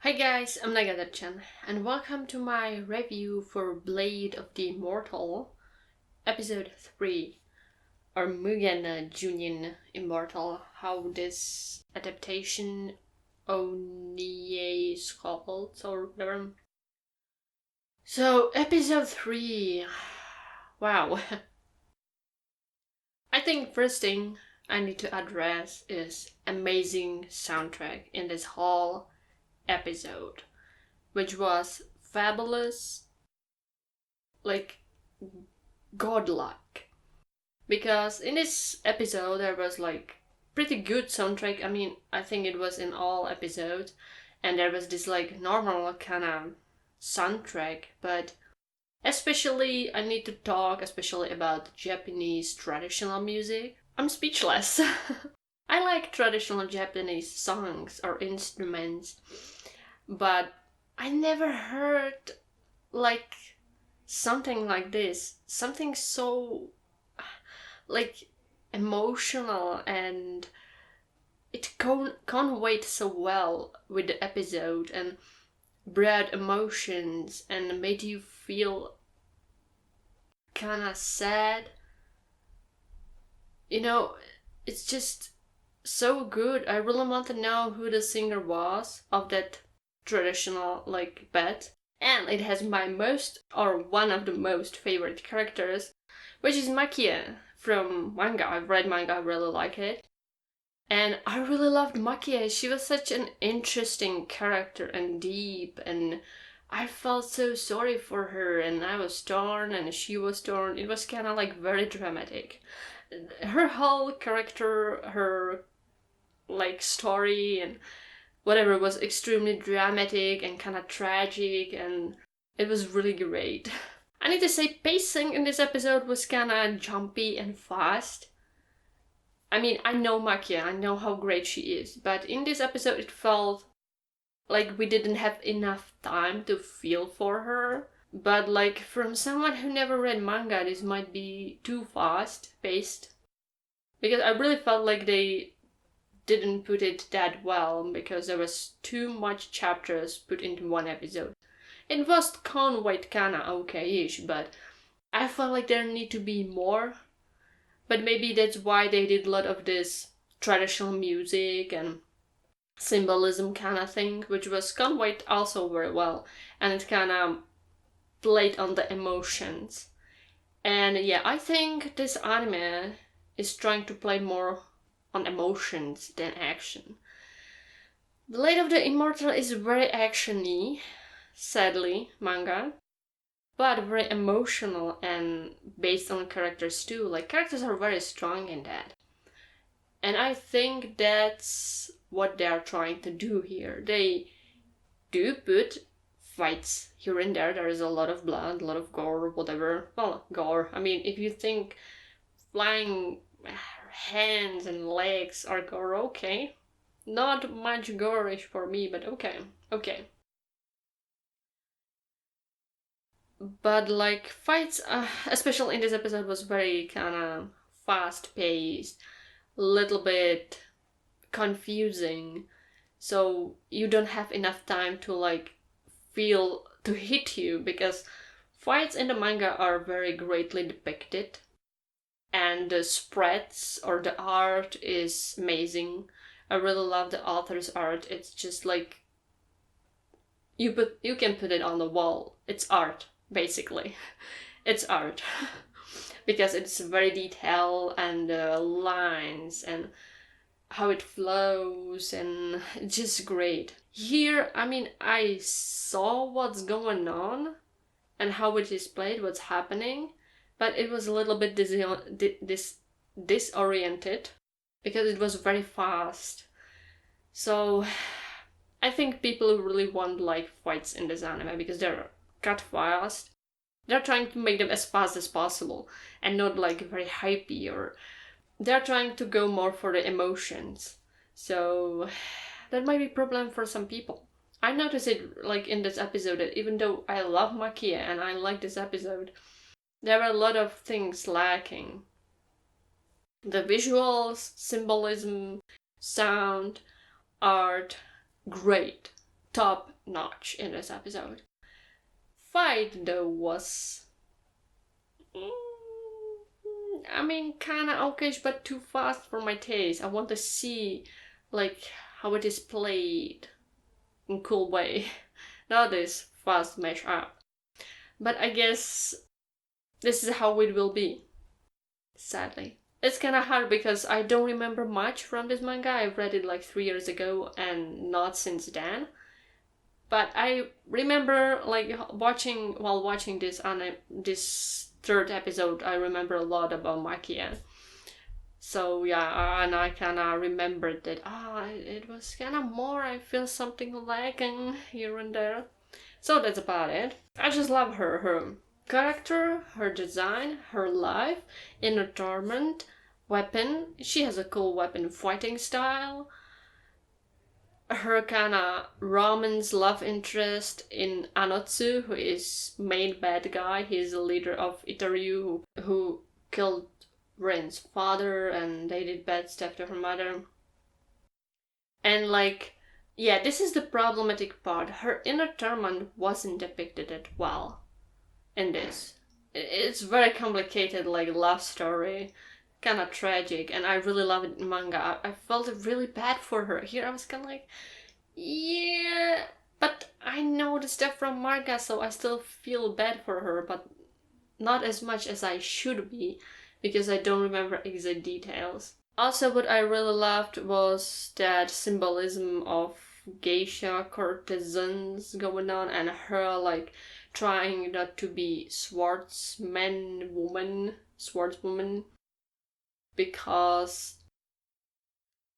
Hi guys, I'm Nagadir-chan, and welcome to my review for Blade of the Immortal, episode 3, or Mugen no Juunin Immortal, how this adaptation Onie is called, or whatever. So, episode 3, wow. I think first thing I need to address is amazing soundtrack in this whole episode, which was fabulous, like godlike. Because in this episode there was like pretty good soundtrack. I mean, I think it was in all episodes, and there was this like normal kind of soundtrack, but especially I need to talk especially about Japanese traditional music. I'm speechless. I like traditional Japanese songs or instruments, but I never heard like something like this. Something so like emotional, and it conveyed so well with the episode and brought emotions and made you feel kind of sad. You know, it's just so good. I really want to know who the singer was of that traditional like bed. And it has my most, or one of the most favorite characters, which is Makie from manga. I've read manga, I really like it. And I really loved Makie. She was such an interesting character and deep, and I felt so sorry for her, and I was torn and she was torn. It was kind of like very dramatic. Her whole character, her like story and whatever was extremely dramatic and kind of tragic, and it was really great. I need to say, pacing in this episode was kind of jumpy and fast. I mean, I know Makia, I know how great she is, but in this episode it felt like we didn't have enough time to feel for her. But like, from someone who never read manga, this might be too fast paced. Because I really felt like they didn't put it that well, because there was too much chapters put into one episode. It was conveyed kinda okay-ish, but I felt like there need to be more. But maybe that's why they did a lot of this traditional music and symbolism kind of thing, which was conveyed also very well, and it kind of played on the emotions. And yeah, I think this anime is trying to play more on emotions than action. The Blade of the Immortal is very actiony, sadly, manga, but very emotional and based on characters too. Like, characters are very strong in that. And I think that's what they're trying to do here. They do put fights here and there. There is a lot of blood, a lot of gore, whatever. Well, gore. I mean, if you think flying hands and legs are gore, okay. Not much gore-ish for me, but okay. Okay. But like, fights, especially in this episode, was very kind of fast-paced, little bit confusing, so you don't have enough time to like feel to hit you, because fights in the manga are very greatly depicted, and the spreads or the art is amazing. I really love the author's art. It's just like you can put it on the wall. It's art, basically. It's art. Because it's very detailed, and the lines and how it flows, and it's just great. Here, I mean, I saw what's going on and how it is played, what's happening, but it was a little bit disoriented because it was very fast. So I think people really want like fights in this anime because they're cut fast. They're trying to make them as fast as possible and not like very hypey, or they're trying to go more for the emotions. So that might be a problem for some people. I noticed it like in this episode that even though I love Makia and I like this episode, there were a lot of things lacking. The visuals, symbolism, sound, art, great. top notch in this episode. Fight though was, kinda okayish, but too fast for my taste. I want to see like how it is played in cool way, not this fast mash up. But I guess this is how it will be, sadly. It's kind of hard because I don't remember much from this manga. I read it like 3 years ago and not since then. But I remember like while watching this third episode, I remember a lot about Makie. So yeah, and I kind of remembered that it was kind of more. I feel something lacking here and there. So that's about it. I just love her character, her design, her life, entertainment, weapon. She has a cool weapon fighting style. Her kinda romance love interest in Anotsu, who is main bad guy. He's the leader of Itaryu, who killed Ren's father and they did bad stuff to her mother. And like, yeah, this is the problematic part. Her inner torment wasn't depicted that well in this. It's very complicated, like love story, kind of tragic, and I really love it in manga. I felt really bad for her. Here I was kind of like, yeah, but I know the stuff from manga, so I still feel bad for her, but not as much as I should be, because I don't remember exact details. Also, what I really loved was that symbolism of geisha courtesans going on, and her like trying not to be swordswoman, because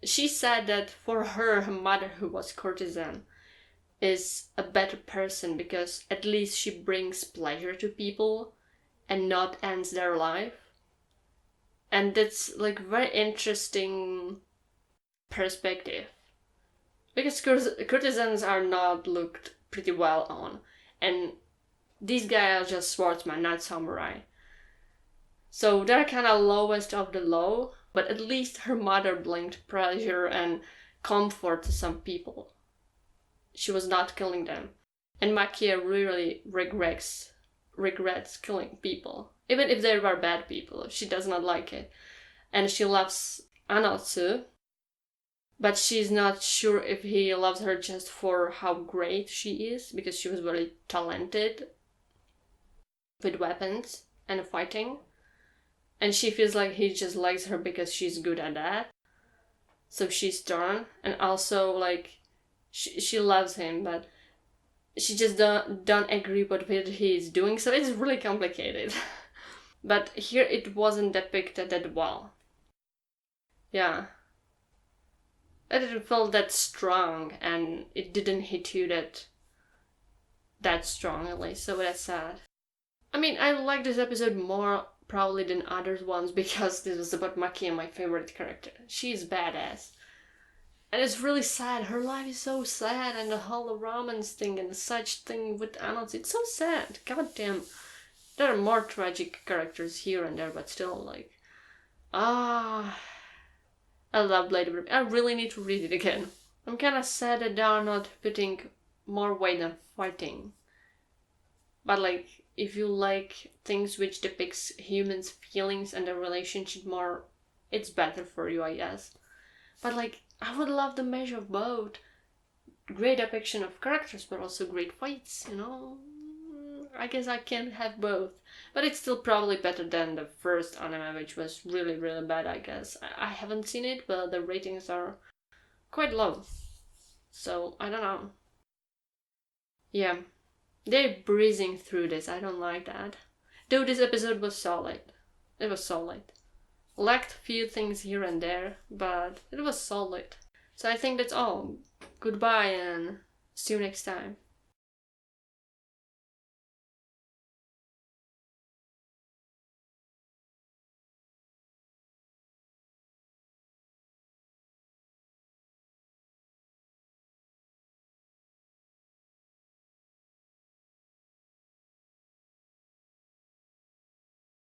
she said that for her mother, who was courtesan, is a better person because at least she brings pleasure to people and not ends their life. And that's like very interesting perspective, because courtesans are not looked pretty well on, and these guys are just swordsmen, not samurai. So they're kind of lowest of the low, but at least her mother brought pleasure and comfort to some people. She was not killing them. And Makie really regrets killing people. Even if they were bad people, she does not like it. And she loves Anotsu, but she's not sure if he loves her just for how great she is, because she was very talented with weapons and fighting. And she feels like he just likes her because she's good at that. So she's torn. And also, like, she loves him, but she just don't agree with what he's doing. So it's really complicated. But here it wasn't depicted that well. Yeah. It didn't feel that strong, and it didn't hit you that strongly. So that's sad. I mean, I like this episode more probably than other ones because this was about Makie, my favorite character. She's badass. And it's really sad. Her life is so sad, and the whole romance thing and such thing with Arnold, it's so sad. God damn. There are more tragic characters here and there, but still, like... I love Blade Runner. I really need to read it again. I'm kinda sad that they are not putting more weight on fighting. But like, if you like things which depicts humans' feelings and their relationship more, it's better for you, I guess. But like, I would love the measure of both. Great depiction of characters, but also great fights, you know? I guess I can have both. But it's still probably better than the first anime, which was really, really bad, I guess. I haven't seen it, but the ratings are quite low. So, I don't know. Yeah. They're breezing through this, I don't like that. Though this episode was solid. It was solid. Lacked a few things here and there, but it was solid. So I think that's all. Goodbye and see you next time.